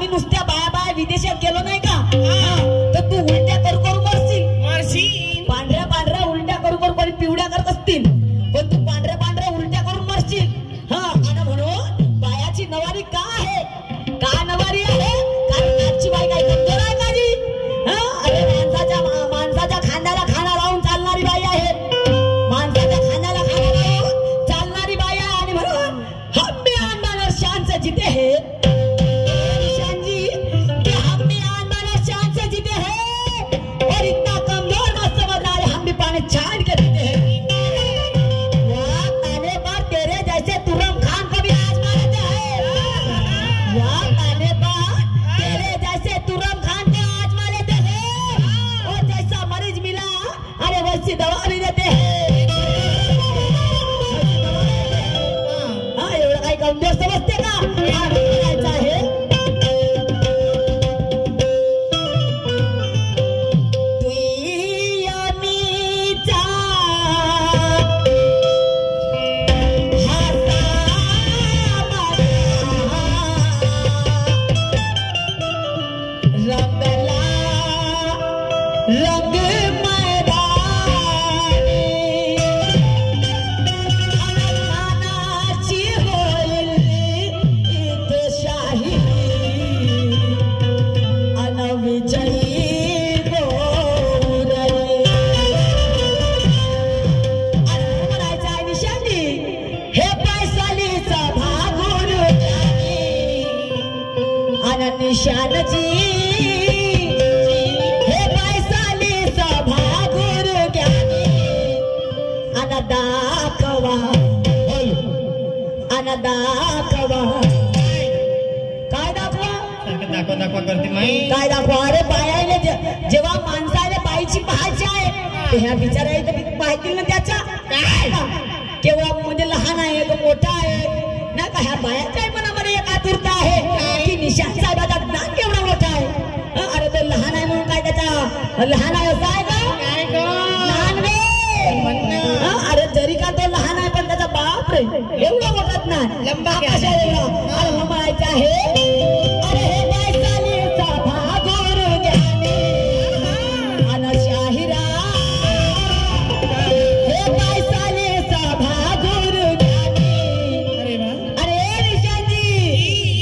आम्ही नुसत्या बाया बाया विदेशात गेलो नाही का तर तू उलट्या करू मरशील. पांढऱ्या पांढऱ्या उलट्या करू कोणी पिवड्या करत असतील पण तू पांढऱ्या पांढऱ्या उलट्या करून मरशील. आणि म्हणून बायाची नवारी का आहे का नवारी आहे कारण आजची बाई काय कमजोर आहे का जी. अरे माणसाच्या खांद्याला खाना लावून चालणारी बाई आहे. माणसाच्या खांद्याला खाना लावून चालणारी बाई आहे. आणि म्हणून हम भी आन और शान से जीते हैं निशान जी कि हम भी आन और शान से जीते हैं और इतना कमजोर मत समझना हम भी पानी छान के जीते हैं. आने पर तेरे जैसे तुरम खान को भी आजमा लेते हैं. आने पर तेरे जैसे तुरम खान को आजमा लेते हैं और जैसा मरीज मिला अरे वैसी दवा भी देते हैं. एवढं काही कमजोर समजते का करायचं आहे. रंग मैदानी होईल शाही अनविजयी गौरई. म्हणायचं आहे निशांनी हे पैसालीचा भागुर आणि निशानची दाखवा काय दाखवा करते काय दाखवा. अरे बायाने जेव्हा माणसाने बाईची पाहायची आहे ह्या बिचारायला पाहतील ना त्याच्या काय केव्हा म्हणजे लहान आहे तो मोठा आहे ना का ह्या बायाच्या मनामध्ये एक आतुरता आहे की निशान साहेबाचा ज्ञान केवढा मोठा आहे. अरे तो लहान आहे म्हणून काय त्याचा लहान आहे असं आहे का लहान रे. अरे जरी का तो लहान आहे पण त्याचा बाप रे एवढा मोठाच ना लंबा कशा एवढा. अरे म्हणायचं आहे अरे हे पैसालीचा भागोर ज्ञानी आणि शाहिरा हे पैसालीचा भागोर ज्ञानी. अरे निशांजी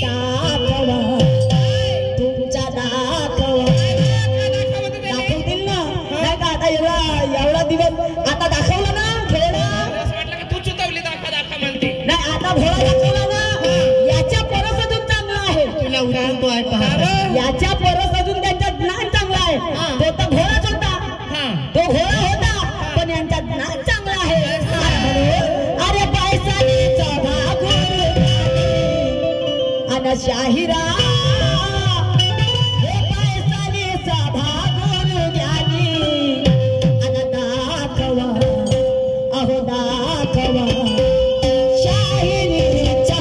दाखवा तुमच्या दाखवतील ना नाही का आता एवढा दिवस आता दाखवलं ना तू चुकवली दाखवा म्हणते नाही आता भोळा दाखवला ना याच्या परस अजून चांगला आहे. तुला उदाहरण तो आहे याच्या परस अजून त्यांचा ज्ञान चांगला आहे. तो तर भोळाच होता तो भोळा होता पण यांचा ज्ञान चांगला आहे. अरे पैसालीचा भागुर आणि शाहिरा हे पैसालीचा भागुर ज्ञानी आणि दाखवा अहो दाखवा शाहिरीचा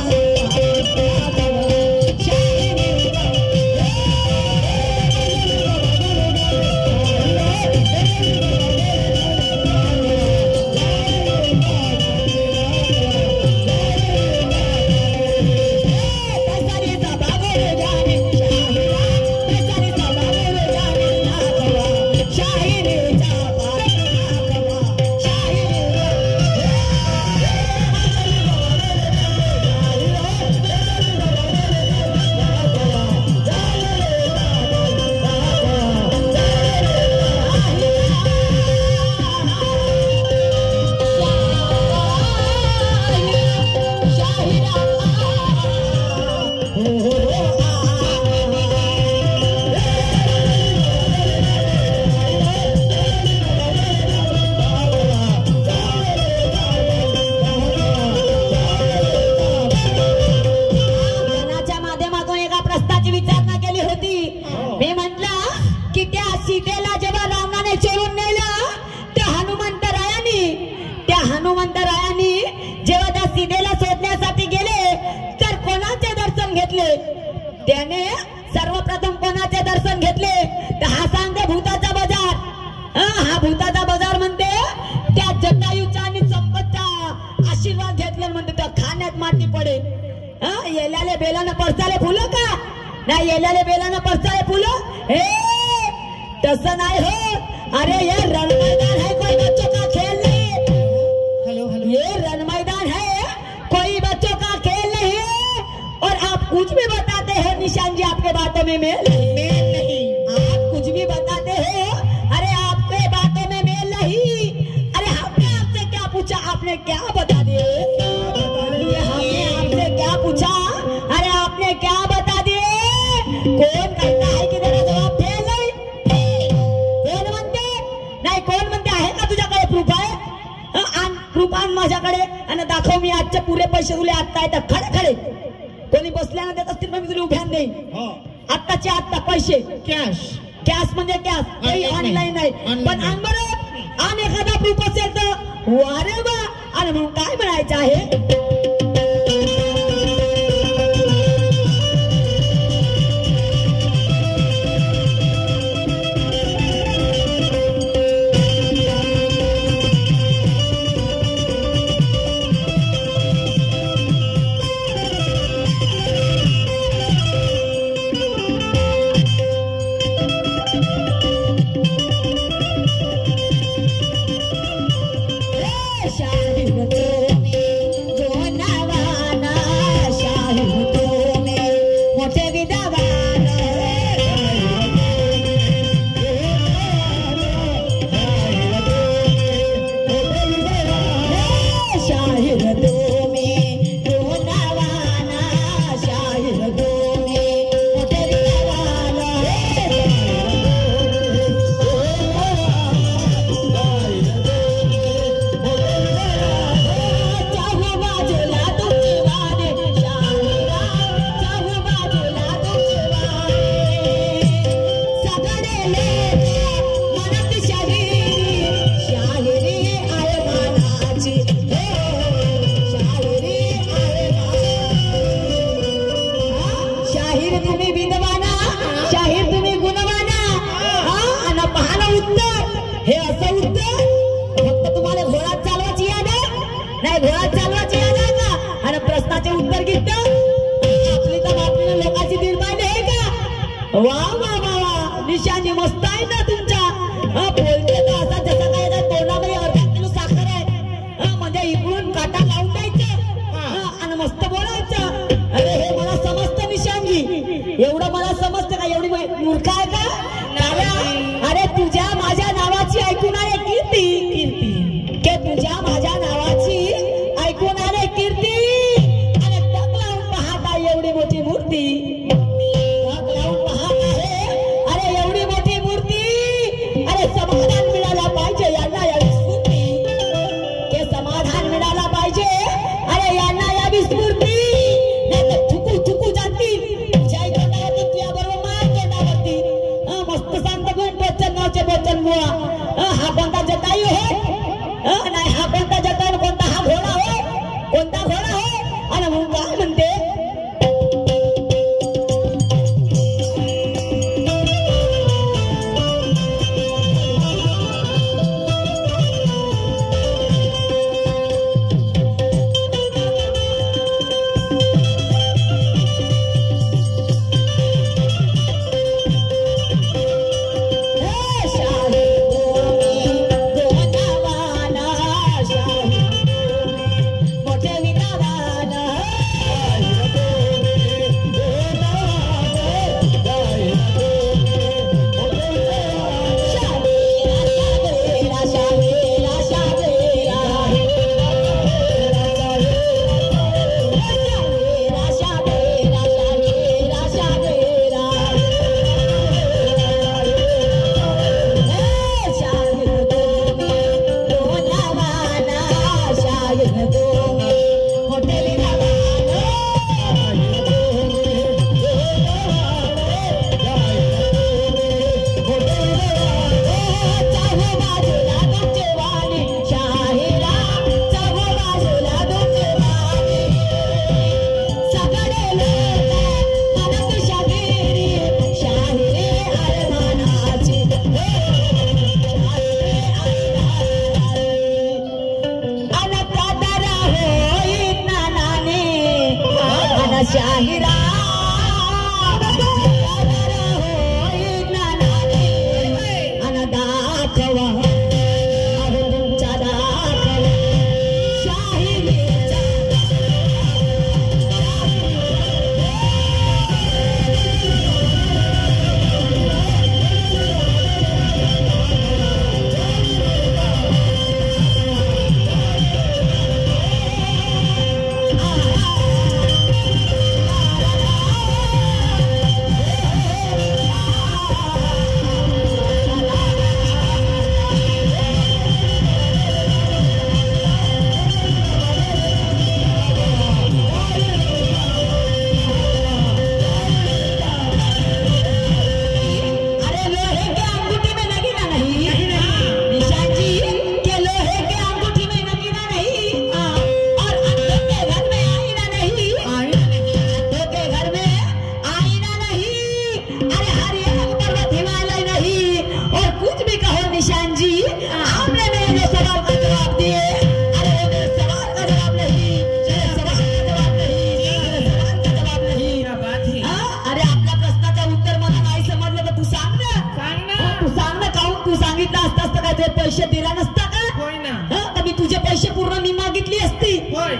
त्याने सर्वप्रथम कोणाचे दर्शन घेतले तर हा सांगते भूताचा बाजार. हा भूताचा बाजार म्हणते त्या जटायूचा आणि संपतचा आशीर्वाद घेतले म्हणते त्या खाण्यात माती पडे. येल्याले बेलाने परसाले फुलं का नाही येल्याले बेलानं परसाळे फुलं हे तसं नाही हो. अरे ये रण मैदान है, कोई बच्चों का खेल नहीं. हेलो हेलो, ये रण मैदान है, कोई बच्चों का खेल नहीं है. और आप कुछ भी बताते हैं निशान जी, आपके बातों में मेल नहीं. आप कुछ भी बताते हो, अरे आपके बातों में मेल नहीं. अरे हमने आपसे क्या पूछा, आपने क्या बता दिए. हमने आपसे क्या पूछा, अरे आपने क्या बता दिए. कोण करता है की जरा जवाब फेल नाही. कोण म्हणते नाही, कोण म्हणते आहे का तुझ्याकडे प्रूफ आहे. आण प्रूफ आण माझ्याकडे आणि दाखव. मी आजचे पुरे पैसे तुले आत्ता येतात खडे खडे. कोणी बसल्यानं देत असतील मी तुला उभ्यान देईन. आत्ताचे आत्ता पैसे कॅश. कॅश म्हणजे कॅश, काही ऑनलाईन नाही. पण आण बरं, आण एखादा प्रूफ असेल तर. अरे वा, आणि म्हणून काय म्हणायचं आहे. वा वा वा वा, निशाणी मस्त आहे ना तुमच्या. बोलते तर असा जसा काय तोंडामध्ये अर्धा किलो साखर आहे. म्हणजे इकडून काटा लावून द्यायचं आणि मस्त बोलायचं. अरे हे मला समजतं निशांगी, एवढं मला समजतं का. एवढी मूर्ख आहे का. अरे तुझ्या माझ्या नावाची ऐकून आले कीर्ती. कीर्ती के तुझ्या माझ्या नावाची ऐकून आले कीर्ती. आणि टक लावून पाहता एवढी मोठी मूर्ती. समाधान मिळाला पाहिजे यांना या विस्फूर्ती. हे समाधान मिळाला पाहिजे. अरे यांना या विस्फूर्ती. नाही तर थुकू थुकू जातील. तुझ्या तोंडावरती, तुझ्या बरोबर माझ्या तोंडावरती. पैसे दिला नसता का? होय ना. तर मी तुझे पैसे पूर्ण मी मागितली असती. होय.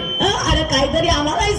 अरे काहीतरी आम्हालाही